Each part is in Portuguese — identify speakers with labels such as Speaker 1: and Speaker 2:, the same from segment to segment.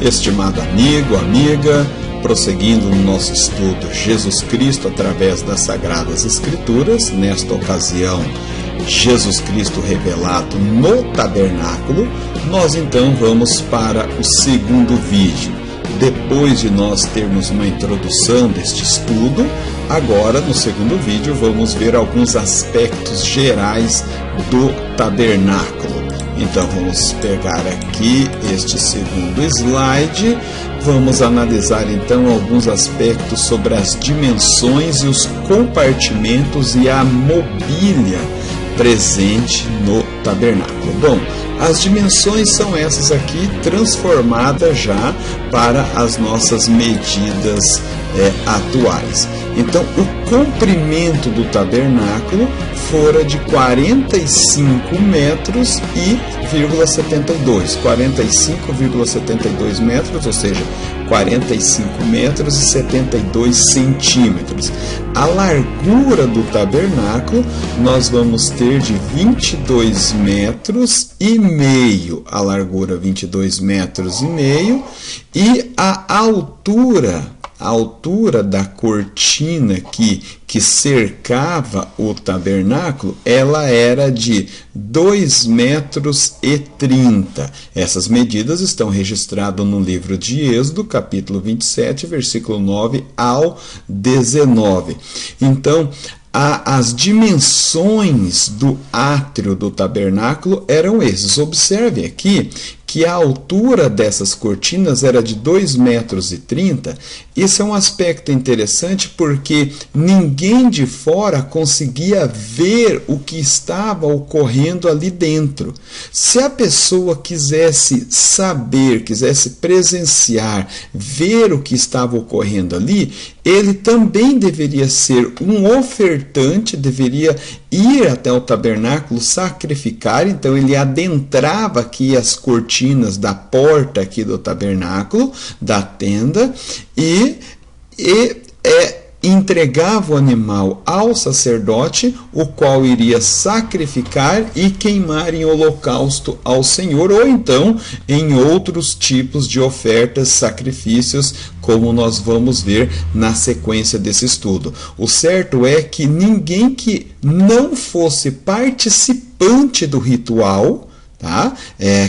Speaker 1: Estimado amigo, amiga, prosseguindo no nosso estudo Jesus Cristo através das Sagradas Escrituras, nesta ocasião Jesus Cristo revelado no tabernáculo, nós então vamos para o segundo vídeo. Depois de nós termos uma introdução deste estudo, agora no segundo vídeo vamos ver alguns aspectos gerais do tabernáculo. Então vamos pegar aqui este segundo slide, vamos analisar então alguns aspectos sobre as dimensões e os compartimentos e a mobília presente no tabernáculo. Bom, as dimensões são essas aqui, transformadas já para as nossas medidas atuais. Então, o comprimento do tabernáculo fora de 45 metros e 45,72 metros, ou seja, 45 metros e 72 centímetros. A largura do tabernáculo nós vamos ter de 22 metros e meio, a largura 22 metros e meio, e a altura da cortina que cercava o tabernáculo, ela era de 2 metros e 30. Essas medidas estão registradas no livro de Êxodo, capítulo 27, versículo 9 ao 19. Então, as dimensões do átrio do tabernáculo eram esses. Observe aqui que a altura dessas cortinas era de 2 metros e 30. Isso é um aspecto interessante porque ninguém de fora conseguia ver o que estava ocorrendo ali dentro. Se a pessoa quisesse saber, quisesse presenciar, ver o que estava ocorrendo ali, ele também deveria ser um ofertante, deveria ir até o tabernáculo, sacrificar. Então ele adentrava aqui as cortinas da porta aqui do tabernáculo, da tenda, e entregava o animal ao sacerdote, o qual iria sacrificar e queimar em holocausto ao Senhor, ou então em outros tipos de ofertas, sacrifícios, como nós vamos ver na sequência desse estudo. O certo é que ninguém que não fosse participante do ritual, tá?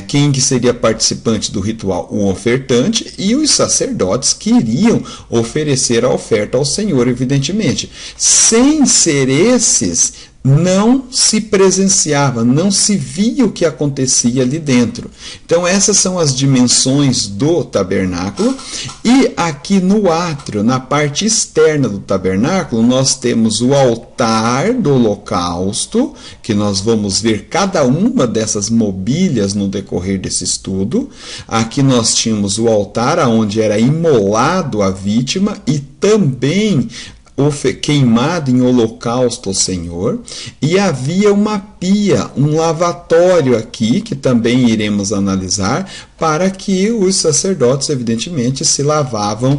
Speaker 1: Quem que seria participante do ritual? Um ofertante e os sacerdotes que iriam oferecer a oferta ao Senhor, evidentemente. Sem ser esses, não se presenciava, não se via o que acontecia ali dentro. Então essas são as dimensões do tabernáculo. E aqui no átrio, na parte externa do tabernáculo, nós temos o altar do holocausto, que nós vamos ver cada uma dessas mobílias no decorrer desse estudo. Aqui nós tínhamos o altar onde era imolado a vítima e também queimado em holocausto ao Senhor, e havia uma pia, um lavatório aqui, que também iremos analisar, para que os sacerdotes, evidentemente, se lavavam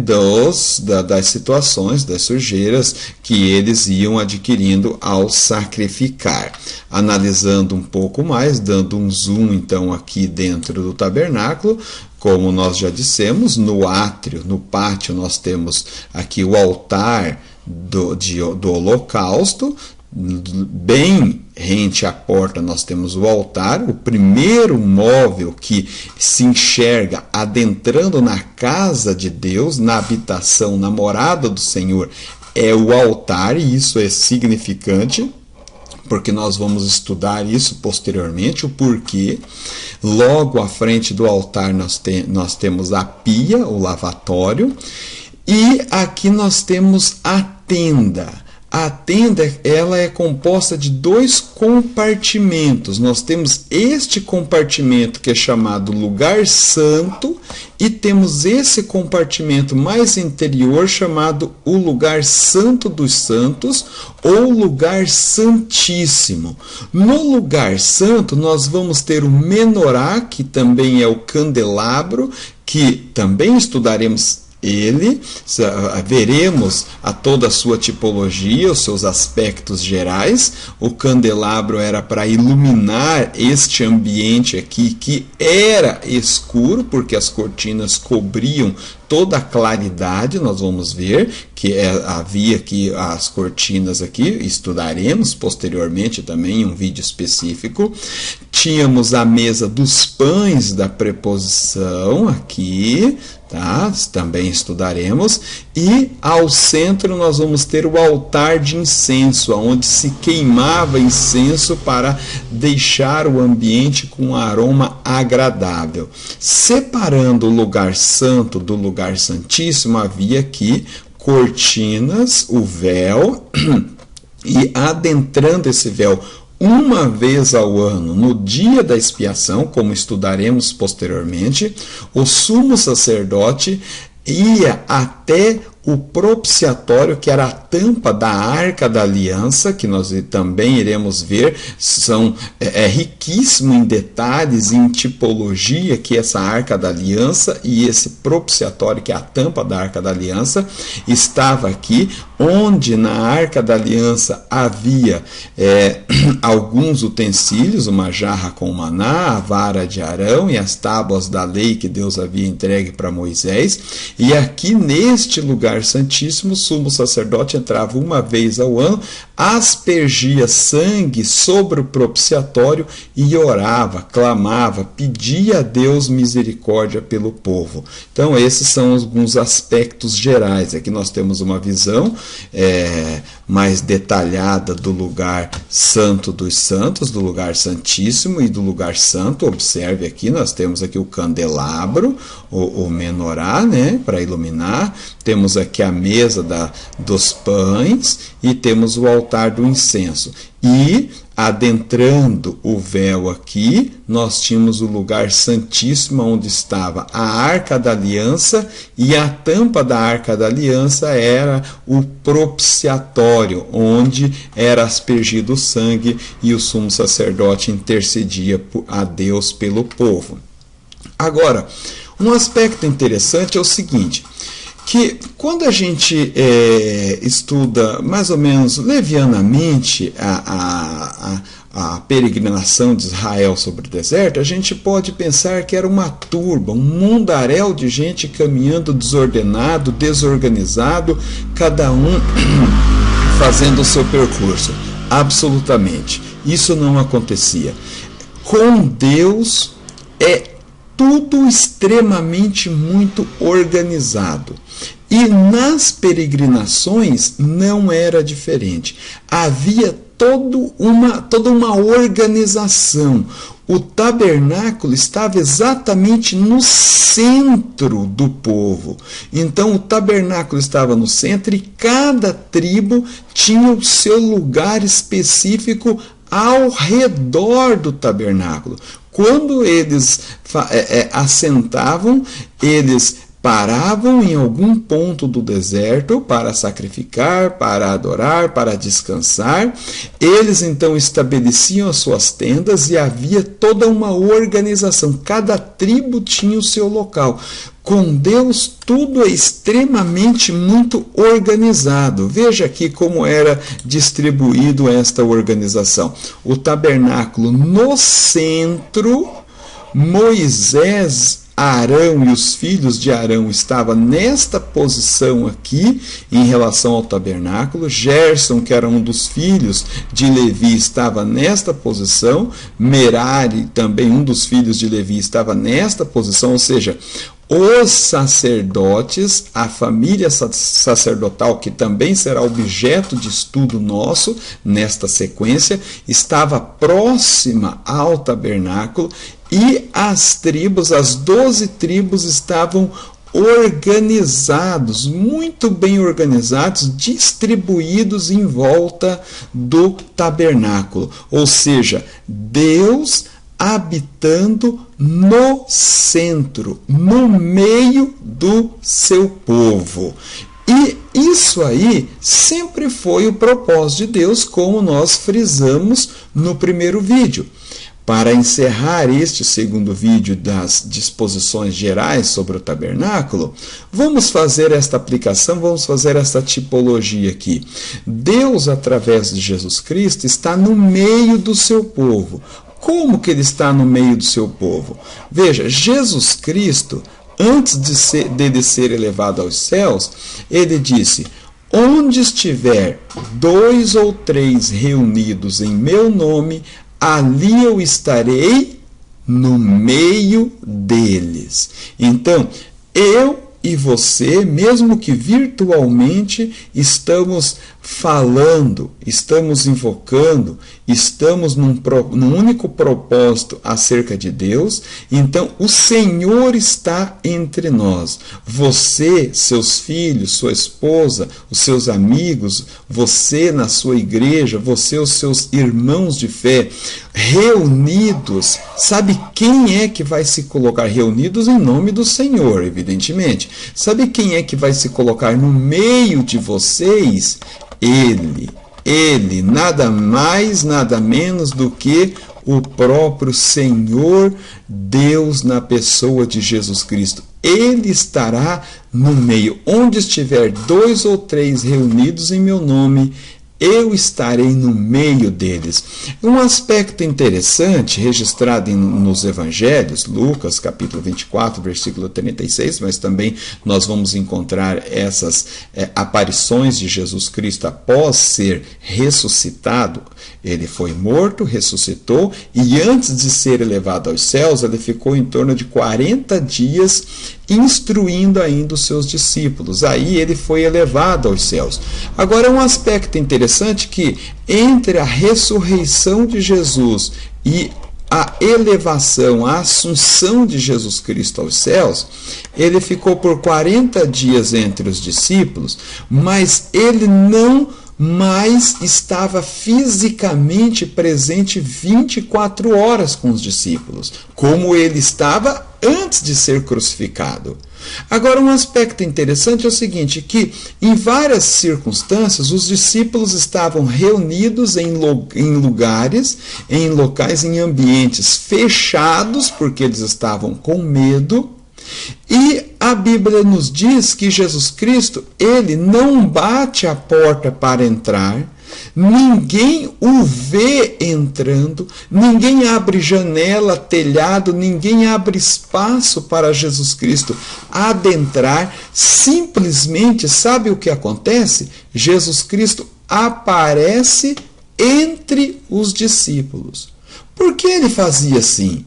Speaker 1: das situações, das sujeiras que eles iam adquirindo ao sacrificar. Analisando um pouco mais, dando um zoom então aqui dentro do tabernáculo, como nós já dissemos, no átrio, no pátio, nós temos aqui o altar do holocausto. Bem rente à porta nós temos o altar, o primeiro móvel que se enxerga adentrando na casa de Deus, na habitação, na morada do Senhor, é o altar, e isso é significante, porque nós vamos estudar isso posteriormente, o porquê. Logo à frente do altar nós temos a pia, o lavatório, e aqui nós temos a tenda. A tenda, ela é composta de 2 compartimentos. Nós temos este compartimento que é chamado lugar santo, e temos esse compartimento mais interior chamado o lugar santo dos santos, ou lugar santíssimo. No lugar santo nós vamos ter o menorá, que também é o candelabro, que também estudaremos ele, veremos a toda a sua tipologia, os seus aspectos gerais. O candelabro era para iluminar este ambiente aqui, que era escuro, porque as cortinas cobriam toda a claridade. Nós vamos ver que havia aqui as cortinas aqui, estudaremos posteriormente também em um vídeo específico. Tínhamos a mesa dos pães da preposição aqui, tá? Também estudaremos. E ao centro nós vamos ter o altar de incenso, onde se queimava incenso para deixar o ambiente com um aroma agradável. Separando o lugar santo do lugar santíssimo, havia aqui cortinas, o véu, e adentrando esse véu uma vez ao ano, no dia da expiação, como estudaremos posteriormente, o sumo sacerdote ia até o propiciatório, que era a tampa da Arca da Aliança, que nós também iremos ver, é riquíssimo em detalhes, em tipologia, que essa Arca da Aliança e esse propiciatório, que é a tampa da Arca da Aliança, estava aqui, onde na Arca da Aliança havia alguns utensílios, uma jarra com maná, a vara de Arão e as tábuas da lei que Deus havia entregue para Moisés. E aqui neste lugar santíssimo, o sumo sacerdote entrava uma vez ao ano, aspergia sangue sobre o propiciatório e orava, clamava, pedia a Deus misericórdia pelo povo. Então esses são alguns aspectos gerais. Aqui nós temos uma visão mais detalhada do lugar santo dos santos, do lugar santíssimo e do lugar santo. Observe aqui, nós temos aqui o candelabro, o menorá, né, para iluminar. Temos aqui a mesa dos pães e temos o altar do incenso. E adentrando o véu aqui, nós tínhamos o lugar santíssimo, onde estava a Arca da Aliança, e a tampa da Arca da Aliança era o propiciatório, onde era aspergido o sangue e o sumo sacerdote intercedia a Deus pelo povo. Agora, um aspecto interessante é o seguinte, que quando a gente estuda mais ou menos levianamente a peregrinação de Israel sobre o deserto, a gente pode pensar que era uma turba, um mundaréu de gente caminhando desordenado, desorganizado, cada um fazendo o seu percurso. Absolutamente. Isso não acontecia. Com Deus é tudo extremamente muito organizado. E nas peregrinações não era diferente. Havia toda uma organização. O tabernáculo estava exatamente no centro do povo. Então o tabernáculo estava no centro e cada tribo tinha o seu lugar específico ao redor do tabernáculo. Quando eles assentavam, eles paravam em algum ponto do deserto para sacrificar, para adorar, para descansar. Eles então estabeleciam as suas tendas e havia toda uma organização. Cada tribo tinha o seu local. Com Deus tudo é extremamente muito organizado. Veja aqui como era distribuído esta organização. O tabernáculo no centro, Moisés, Arão e os filhos de Arão estavam nesta posição aqui em relação ao tabernáculo. Gerson, que era um dos filhos de Levi, estava nesta posição. Merari, também um dos filhos de Levi, estava nesta posição, ou seja, os sacerdotes, a família sacerdotal, que também será objeto de estudo nosso nesta sequência, estava próxima ao tabernáculo e as tribos, as 12 tribos estavam organizados, muito bem organizados, distribuídos em volta do tabernáculo. Ou seja, Deus habitando no centro, no meio do seu povo. E isso aí sempre foi o propósito de Deus, como nós frisamos no primeiro vídeo. Para encerrar este segundo vídeo das disposições gerais sobre o tabernáculo, vamos fazer esta aplicação, vamos fazer esta tipologia aqui. Deus, através de Jesus Cristo, está no meio do seu povo. Como que ele está no meio do seu povo? Veja, Jesus Cristo, antes dele ser elevado aos céus, ele disse: onde estiver 2 ou 3 reunidos em meu nome, ali eu estarei no meio deles. Então, eu e você, mesmo que virtualmente, estamos falando, estamos invocando, estamos num único propósito acerca de Deus. Então, o Senhor está entre nós. Você, seus filhos, sua esposa, os seus amigos, você na sua igreja, você, os seus irmãos de fé, reunidos. Sabe quem é que vai se colocar? Reunidos em nome do Senhor, evidentemente. Sabe quem é que vai se colocar no meio de vocês? Ele, nada mais, nada menos do que o próprio Senhor Deus na pessoa de Jesus Cristo. Ele estará no meio. Onde estiver 2 ou 3 reunidos em meu nome, eu estarei no meio deles. Um aspecto interessante registrado nos evangelhos, Lucas capítulo 24, versículo 36, mas também nós vamos encontrar essas aparições de Jesus Cristo após ser ressuscitado. Ele foi morto, ressuscitou, e antes de ser elevado aos céus, ele ficou em torno de 40 dias instruindo ainda os seus discípulos. Aí ele foi elevado aos céus. Agora, um aspecto interessante que entre a ressurreição de Jesus e a elevação, a assunção de Jesus Cristo aos céus, ele ficou por 40 dias entre os discípulos, mas ele não mais estava fisicamente presente 24 horas com os discípulos, como ele estava antes de ser crucificado. Agora, um aspecto interessante é o seguinte, que em várias circunstâncias os discípulos estavam reunidos em lugares, em locais, em ambientes fechados, porque eles estavam com medo. E a Bíblia nos diz que Jesus Cristo, ele não bate a porta para entrar, ninguém o vê entrando, ninguém abre janela, telhado, ninguém abre espaço para Jesus Cristo adentrar. Simplesmente, sabe o que acontece? Jesus Cristo aparece entre os discípulos. Por que ele fazia assim?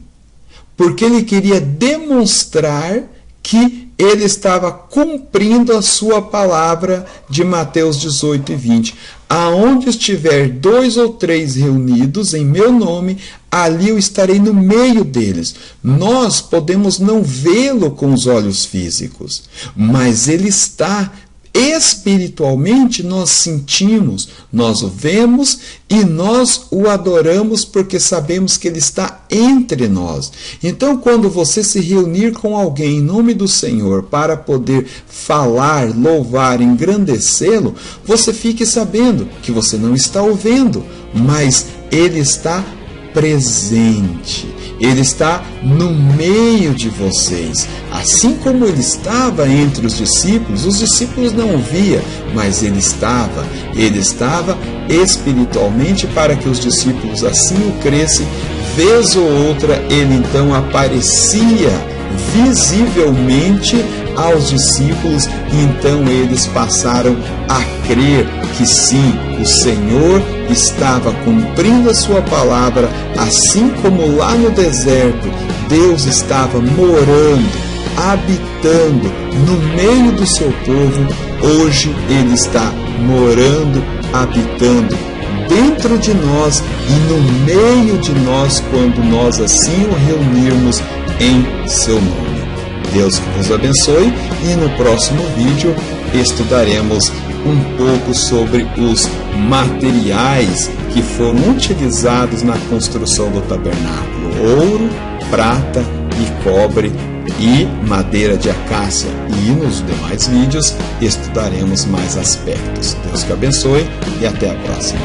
Speaker 1: Porque ele queria demonstrar que ele estava cumprindo a sua palavra de Mateus 18 e 20. Aonde estiver 2 ou 3 reunidos em meu nome, ali eu estarei no meio deles. Nós podemos não vê-lo com os olhos físicos, mas ele está. Espiritualmente nós sentimos, nós o vemos e nós o adoramos porque sabemos que ele está entre nós. Então, quando você se reunir com alguém em nome do Senhor para poder falar, louvar, engrandecê-lo, você fique sabendo que você não está o vendo, mas ele está presente. Ele está no meio de vocês. Assim como ele estava entre os discípulos não o via, mas ele estava espiritualmente para que os discípulos assim o cressem. Vez ou outra, ele então aparecia visivelmente aos discípulos, e então eles passaram a crer que sim, o Senhor estava cumprindo a sua palavra, assim como lá no deserto Deus estava morando, habitando no meio do seu povo. Hoje ele está morando, habitando dentro de nós e no meio de nós, quando nós assim o reunirmos em seu nome. Deus que vos abençoe, e no próximo vídeo estudaremos um pouco sobre os materiais que foram utilizados na construção do tabernáculo: ouro, prata e cobre e madeira de acácia. E nos demais vídeos estudaremos mais aspectos. Deus que abençoe e até a próxima.